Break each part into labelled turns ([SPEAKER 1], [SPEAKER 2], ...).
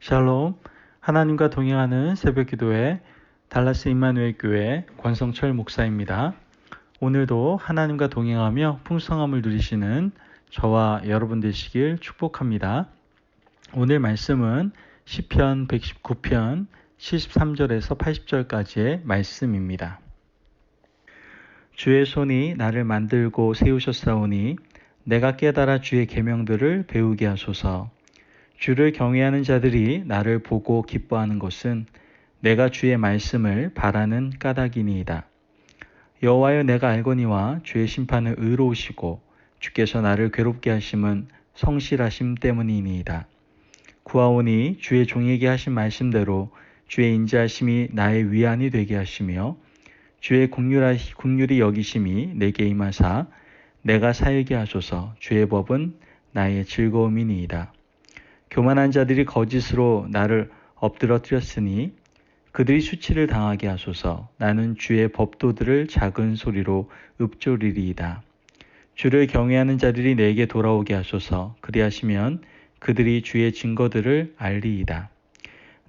[SPEAKER 1] 샬롬, 하나님과 동행하는 새벽기도회 달라스 임마누엘 교회 권성철 목사입니다. 오늘도 하나님과 동행하며 풍성함을 누리시는 저와 여러분 되시길 축복합니다. 오늘 말씀은 시편 119편 73절에서 80절까지의 말씀입니다. 주의 손이 나를 만들고 세우셨사오니 내가 깨달아 주의 계명들을 배우게 하소서. 주를 경외하는 자들이 나를 보고 기뻐하는 것은 내가 주의 말씀을 바라는 까닭이니이다. 여호와여, 내가 알거니와 주의 심판은 의로우시고 주께서 나를 괴롭게 하심은 성실하심 때문이니이다. 구하오니 주의 종에게 하신 말씀대로 주의 인자하심이 나의 위안이 되게 하시며 주의 긍휼히 여기심이 내게 임하사 내가 살게 하소서. 주의 법은 나의 즐거움이니이다. 교만한 자들이 거짓으로 나를 엎드러뜨렸으니 그들이 수치를 당하게 하소서. 나는 주의 법도들을 작은 소리로 읊조리리이다. 주를 경외하는 자들이 내게 돌아오게 하소서. 그리하시면 그들이 주의 증거들을 알리이다.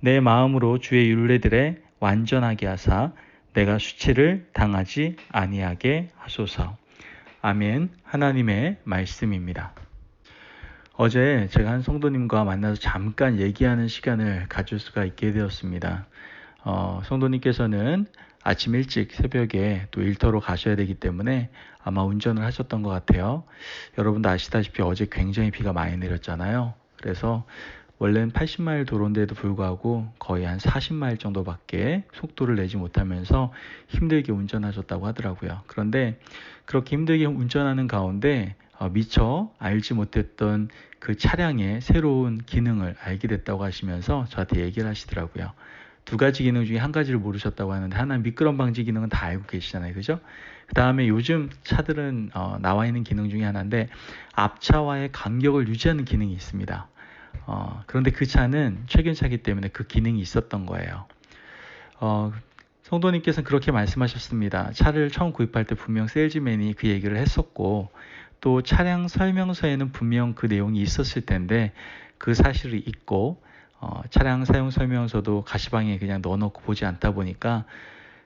[SPEAKER 1] 내 마음으로 주의 율례들에 완전하게 하사 내가 수치를 당하지 아니하게 하소서. 아멘. 하나님의 말씀입니다. 어제 제가 한 성도님과 만나서 잠깐 얘기하는 시간을 가질 수가 있게 되었습니다. 성도님께서는 아침 일찍 새벽에 또 일터로 가셔야 되기 때문에 아마 운전을 하셨던 것 같아요. 여러분도 아시다시피 어제 굉장히 비가 많이 내렸잖아요. 그래서 원래는 80마일 도로인데도 불구하고 거의 한 40마일 정도밖에 속도를 내지 못하면서 힘들게 운전하셨다고 하더라고요. 그런데 그렇게 힘들게 운전하는 가운데 미처 알지 못했던 그 차량의 새로운 기능을 알게 됐다고 하시면서 저한테 얘기를 하시더라고요. 두 가지 기능 중에 한 가지를 모르셨다고 하는데, 하나는 미끄럼 방지 기능은 다 알고 계시잖아요. 그죠? 그 다음에 요즘 차들은 나와 있는 기능 중에 하나인데 앞차와의 간격을 유지하는 기능이 있습니다. 그런데 그 차는 최근 차기 때문에 그 기능이 있었던 거예요. 성도님께서는 그렇게 말씀하셨습니다. 차를 처음 구입할 때 분명 세일즈맨이 그 얘기를 했었고, 또 차량 설명서에는 분명 그 내용이 있었을 텐데 그 사실이 있고, 차량 사용 설명서도 가시방에 그냥 넣어놓고 보지 않다 보니까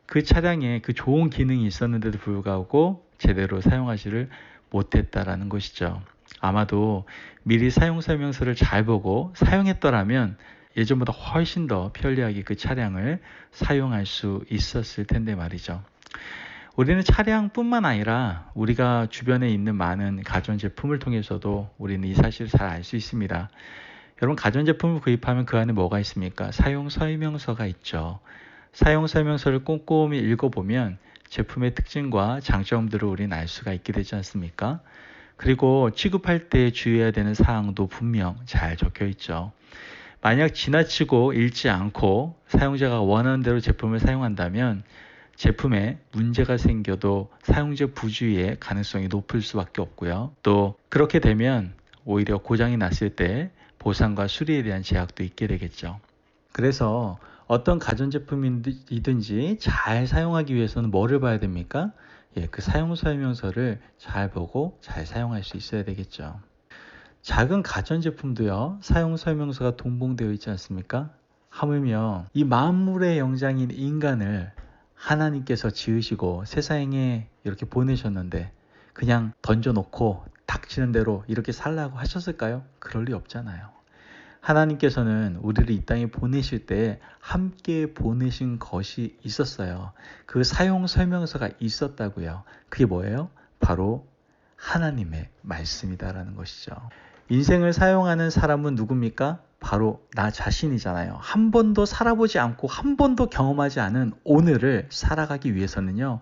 [SPEAKER 1] 그 차량에 그 좋은 기능이 있었는데도 불구하고 제대로 사용하지를 못했다라는 것이죠. 아마도 미리 사용 설명서를 잘 보고 사용했더라면 예전보다 훨씬 더 편리하게 그 차량을 사용할 수 있었을 텐데 말이죠. 우리는 차량뿐만 아니라 우리가 주변에 있는 많은 가전제품을 통해서도 우리는 이 사실을 잘 알 수 있습니다. 여러분, 가전제품을 구입하면 그 안에 뭐가 있습니까? 사용 설명서가 있죠. 사용 설명서를 꼼꼼히 읽어보면 제품의 특징과 장점들을 우리는 알 수가 있게 되지 않습니까? 그리고 취급할 때 주의해야 되는 사항도 분명 잘 적혀 있죠. 만약 지나치고 읽지 않고 사용자가 원하는 대로 제품을 사용한다면 제품에 문제가 생겨도 사용자 부주의의 가능성이 높을 수밖에 없고요. 또 그렇게 되면 오히려 고장이 났을 때 보상과 수리에 대한 제약도 있게 되겠죠. 그래서 어떤 가전제품이든지 잘 사용하기 위해서는 뭐를 봐야 됩니까? 그 사용 설명서를 잘 보고 잘 사용할 수 있어야 되겠죠. 작은 가전제품도요, 사용 설명서가 동봉되어 있지 않습니까? 하물며 이 만물의 영장인 인간을 하나님께서 지으시고 세상에 이렇게 보내셨는데 그냥 던져놓고 닥치는 대로 이렇게 살라고 하셨을까요? 그럴 리 없잖아요. 하나님께서는 우리를 이 땅에 보내실 때 함께 보내신 것이 있었어요. 그 사용 설명서가 있었다고요. 그게 뭐예요? 바로 하나님의 말씀이다라는 것이죠. 인생을 사용하는 사람은 누굽니까? 바로 나 자신이잖아요. 한 번도 살아보지 않고 한 번도 경험하지 않은 오늘을 살아가기 위해서는요,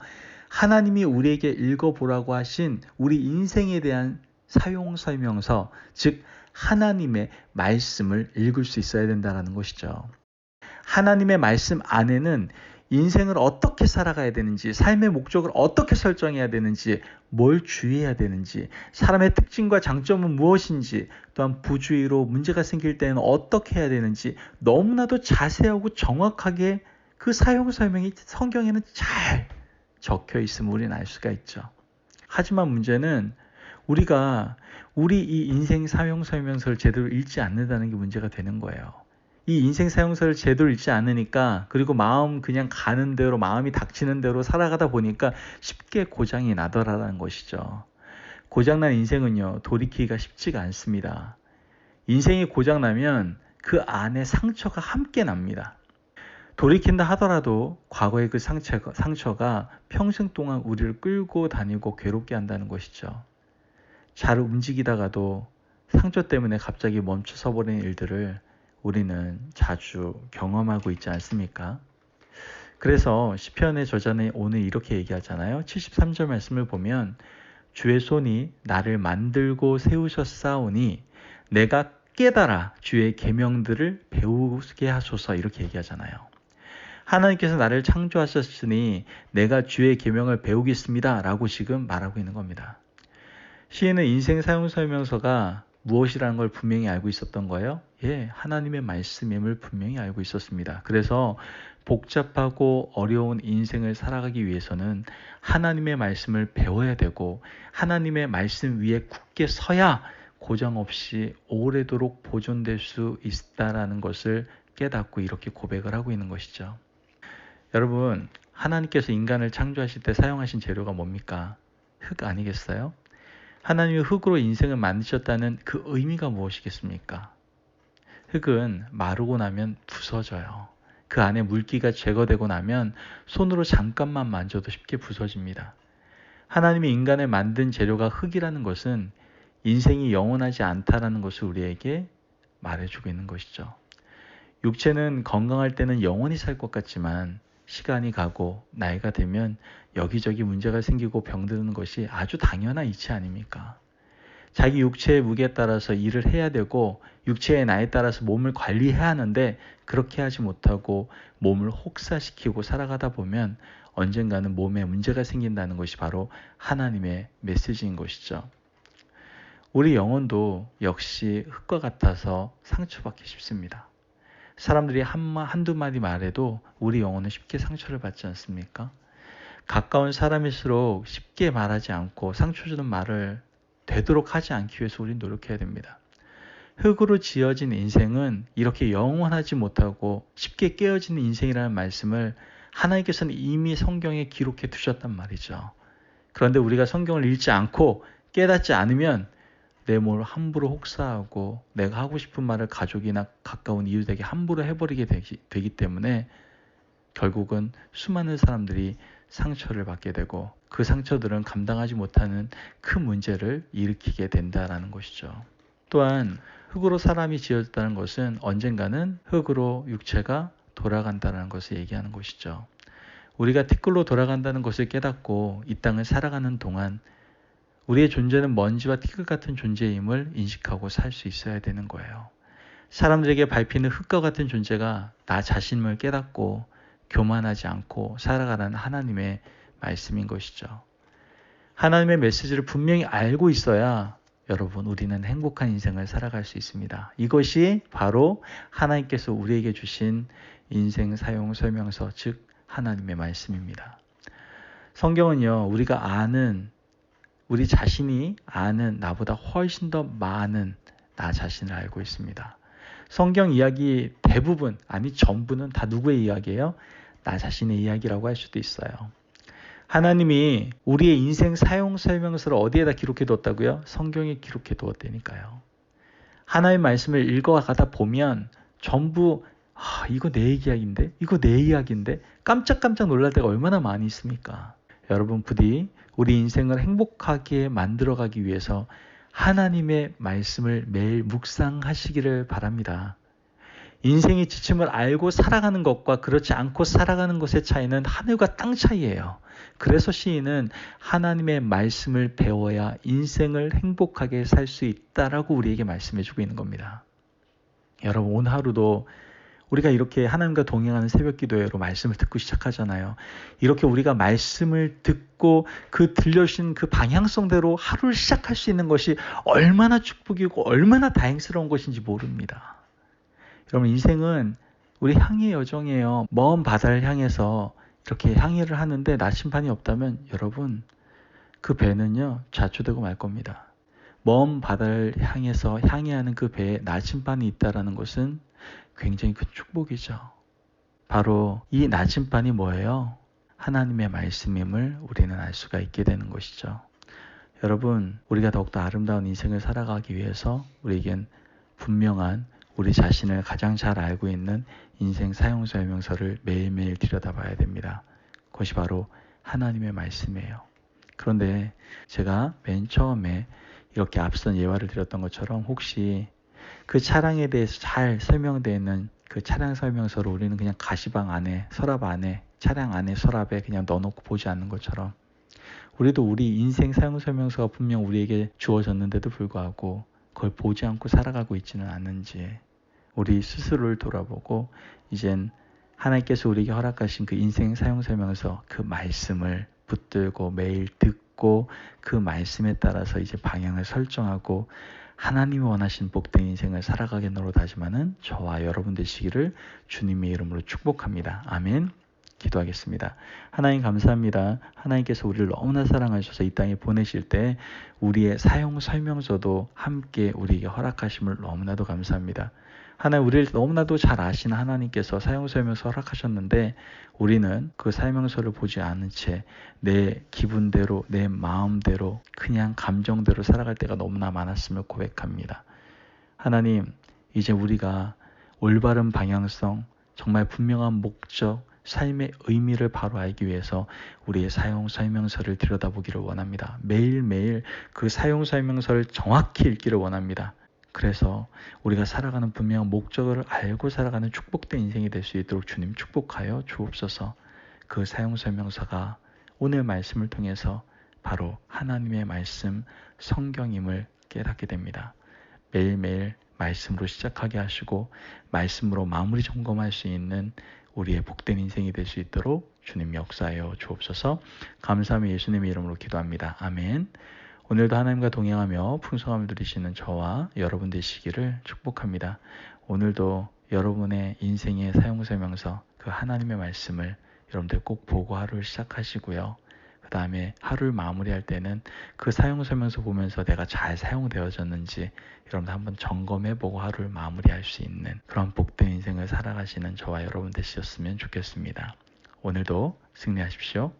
[SPEAKER 1] 하나님이 우리에게 읽어보라고 하신 우리 인생에 대한 사용 설명서, 즉 하나님의 말씀을 읽을 수 있어야 된다는 것이죠. 하나님의 말씀 안에는 인생을 어떻게 살아가야 되는지, 삶의 목적을 어떻게 설정해야 되는지, 뭘 주의해야 되는지, 사람의 특징과 장점은 무엇인지, 또한 부주의로 문제가 생길 때는 어떻게 해야 되는지 너무나도 자세하고 정확하게 그 사용 설명이 성경에는 잘 적혀 있음을 우리는 알 수가 있죠. 하지만 문제는 우리가 우리 이 인생 사용 설명서를 제대로 읽지 않는다는 게 문제가 되는 거예요. 이 인생 사용서를 제대로 읽지 않으니까, 그리고 마음 그냥 가는 대로, 마음이 닥치는 대로 살아가다 보니까 쉽게 고장이 나더라라는 것이죠. 고장난 인생은요, 돌이키기가 쉽지가 않습니다. 인생이 고장나면 그 안에 상처가 함께 납니다. 돌이킨다 하더라도 과거의 그 상처가 평생 동안 우리를 끌고 다니고 괴롭게 한다는 것이죠. 잘 움직이다가도 상처 때문에 갑자기 멈춰서 버리는 일들을 우리는 자주 경험하고 있지 않습니까? 그래서 시편의 저자는 오늘 이렇게 얘기하잖아요. 73절 말씀을 보면 주의 손이 나를 만들고 세우셨사오니 내가 깨달아 주의 계명들을 배우게 하소서, 이렇게 얘기하잖아요. 하나님께서 나를 창조하셨으니 내가 주의 계명을 배우겠습니다 라고 지금 말하고 있는 겁니다. 시인은 인생 사용 설명서가 무엇이라는 걸 분명히 알고 있었던 거예요. 예, 하나님의 말씀임을 분명히 알고 있었습니다. 그래서 복잡하고 어려운 인생을 살아가기 위해서는 하나님의 말씀을 배워야 되고, 하나님의 말씀 위에 굳게 서야 고장 없이 오래도록 보존될 수 있다라는 것을 깨닫고 이렇게 고백을 하고 있는 것이죠. 여러분, 하나님께서 인간을 창조하실 때 사용하신 재료가 뭡니까? 흙 아니겠어요? 하나님이 흙으로 인생을 만드셨다는 그 의미가 무엇이겠습니까? 흙은 마르고 나면 부서져요. 그 안에 물기가 제거되고 나면 손으로 잠깐만 만져도 쉽게 부서집니다. 하나님이 인간을 만든 재료가 흙이라는 것은 인생이 영원하지 않다라는 것을 우리에게 말해주고 있는 것이죠. 육체는 건강할 때는 영원히 살 것 같지만 시간이 가고 나이가 되면 여기저기 문제가 생기고 병드는 것이 아주 당연한 이치 아닙니까? 자기 육체의 무게에 따라서 일을 해야 되고 육체의 나이에 따라서 몸을 관리해야 하는데 그렇게 하지 못하고 몸을 혹사시키고 살아가다 보면 언젠가는 몸에 문제가 생긴다는 것이 바로 하나님의 메시지인 것이죠. 우리 영혼도 역시 흙과 같아서 상처받기 쉽습니다. 사람들이 한두 마디 말해도 우리 영혼은 쉽게 상처를 받지 않습니까? 가까운 사람일수록 쉽게 말하지 않고 상처 주는 말을 되도록 하지 않기 위해서 우리는 노력해야 됩니다. 흙으로 지어진 인생은 이렇게 영원하지 못하고 쉽게 깨어지는 인생이라는 말씀을 하나님께서는 이미 성경에 기록해 두셨단 말이죠. 그런데 우리가 성경을 읽지 않고 깨닫지 않으면 내 몸을 함부로 혹사하고 내가 하고 싶은 말을 가족이나 가까운 이웃에게 함부로 해버리게 되기 때문에 결국은 수많은 사람들이 상처를 받게 되고 그 상처들은 감당하지 못하는 큰 문제를 일으키게 된다는 것이죠. 또한 흙으로 사람이 지어졌다는 것은 언젠가는 흙으로 육체가 돌아간다는 것을 얘기하는 것이죠. 우리가 티끌로 돌아간다는 것을 깨닫고 이 땅을 살아가는 동안 우리의 존재는 먼지와 티끌 같은 존재임을 인식하고 살 수 있어야 되는 거예요. 사람들에게 밟히는 흙과 같은 존재가 나 자신을 깨닫고 교만하지 않고 살아가라는 하나님의 말씀인 것이죠. 하나님의 메시지를 분명히 알고 있어야 여러분, 우리는 행복한 인생을 살아갈 수 있습니다. 이것이 바로 하나님께서 우리에게 주신 인생 사용 설명서, 즉 하나님의 말씀입니다. 성경은요, 우리 자신이 아는 나보다 훨씬 더 많은 나 자신을 알고 있습니다. 성경 이야기 대부분, 아니 전부는 다 누구의 이야기예요? 나 자신의 이야기라고 할 수도 있어요. 하나님이 우리의 인생 사용 설명서를 어디에다 기록해 두었다고요? 성경에 기록해 두었다니까요. 하나님의 말씀을 읽어가다 보면 전부 이거 내 이야기인데? 이거 내 이야기인데? 깜짝깜짝 놀랄 때가 얼마나 많이 있습니까? 여러분, 부디 우리 인생을 행복하게 만들어가기 위해서 하나님의 말씀을 매일 묵상하시기를 바랍니다. 인생의 지침을 알고 살아가는 것과 그렇지 않고 살아가는 것의 차이는 하늘과 땅 차이예요. 그래서 시인은 하나님의 말씀을 배워야 인생을 행복하게 살 수 있다라고 우리에게 말씀해주고 있는 겁니다. 여러분, 오늘 하루도 우리가 이렇게 하나님과 동행하는 새벽 기도회로 말씀을 듣고 시작하잖아요. 이렇게 우리가 말씀을 듣고 그 들려주신 그 방향성대로 하루를 시작할 수 있는 것이 얼마나 축복이고 얼마나 다행스러운 것인지 모릅니다. 여러분, 인생은 우리 향해 여정이에요. 먼 바다를 향해서 이렇게 항해를 하는데 나침반이 없다면 여러분, 그 배는요 좌초되고 말 겁니다. 먼 바다를 향해서 항해하는 그 배에 나침반이 있다라는 것은 굉장히 큰 축복이죠. 바로 이 나침반이 뭐예요? 하나님의 말씀임을 우리는 알 수가 있게 되는 것이죠. 여러분, 우리가 더욱더 아름다운 인생을 살아가기 위해서 우리에겐 분명한 우리 자신을 가장 잘 알고 있는 인생 사용설명서를 매일매일 들여다봐야 됩니다. 그것이 바로 하나님의 말씀이에요. 그런데 제가 맨 처음에 이렇게 앞선 예화를 드렸던 것처럼 혹시 그 차량에 대해서 잘 설명되어 있는 그 차량 설명서를 우리는 그냥 가시방 안에, 서랍 안에, 차량 안에 서랍에 그냥 넣어놓고 보지 않는 것처럼 우리도 우리 인생 사용 설명서가 분명 우리에게 주어졌는데도 불구하고 그걸 보지 않고 살아가고 있지는 않은지 우리 스스로를 돌아보고 이젠 하나님께서 우리에게 허락하신 그 인생 사용 설명서 그 말씀을 붙들고 매일 듣고 그 말씀에 따라서 이제 방향을 설정하고 하나님이 원하신 복된 인생을 살아가게 노릇하지만은 저와 여러분 되시기를 주님의 이름으로 축복합니다. 아멘. 기도하겠습니다. 하나님 감사합니다. 하나님께서 우리를 너무나 사랑하셔서 이 땅에 보내실 때 우리의 사용 설명서도 함께 우리에게 허락하심을 너무나도 감사합니다. 하나님 우리를 너무나도 잘 아시는 하나님께서 사용 설명서 허락하셨는데 우리는 그 설명서를 보지 않은 채 내 기분대로 내 마음대로 그냥 감정대로 살아갈 때가 너무나 많았음을 고백합니다. 하나님 이제 우리가 올바른 방향성 정말 분명한 목적 삶의 의미를 바로 알기 위해서 우리의 사용 설명서를 들여다보기를 원합니다. 매일매일 그 사용 설명서를 정확히 읽기를 원합니다. 그래서 우리가 살아가는 분명한 목적을 알고 살아가는 축복된 인생이 될 수 있도록 주님 축복하여 주옵소서. 그 사용 설명서가 오늘 말씀을 통해서 바로 하나님의 말씀 성경임을 깨닫게 됩니다. 매일매일 말씀으로 시작하게 하시고 말씀으로 마무리 점검할 수 있는 우리의 복된 인생이 될 수 있도록 주님 역사하여 주옵소서. 감사하며 예수님의 이름으로 기도합니다. 아멘. 오늘도 하나님과 동행하며 풍성함을 누리시는 저와 여러분 되시기를 축복합니다. 오늘도 여러분의 인생의 사용설명서 그 하나님의 말씀을 여러분들 꼭 보고 하루를 시작하시고요. 그 다음에 하루를 마무리할 때는 그 사용설명서 보면서 내가 잘 사용되어졌는지 여러분들 한번 점검해보고 하루를 마무리할 수 있는 그런 복된 인생을 살아가시는 저와 여러분 되셨으면 좋겠습니다. 오늘도 승리하십시오.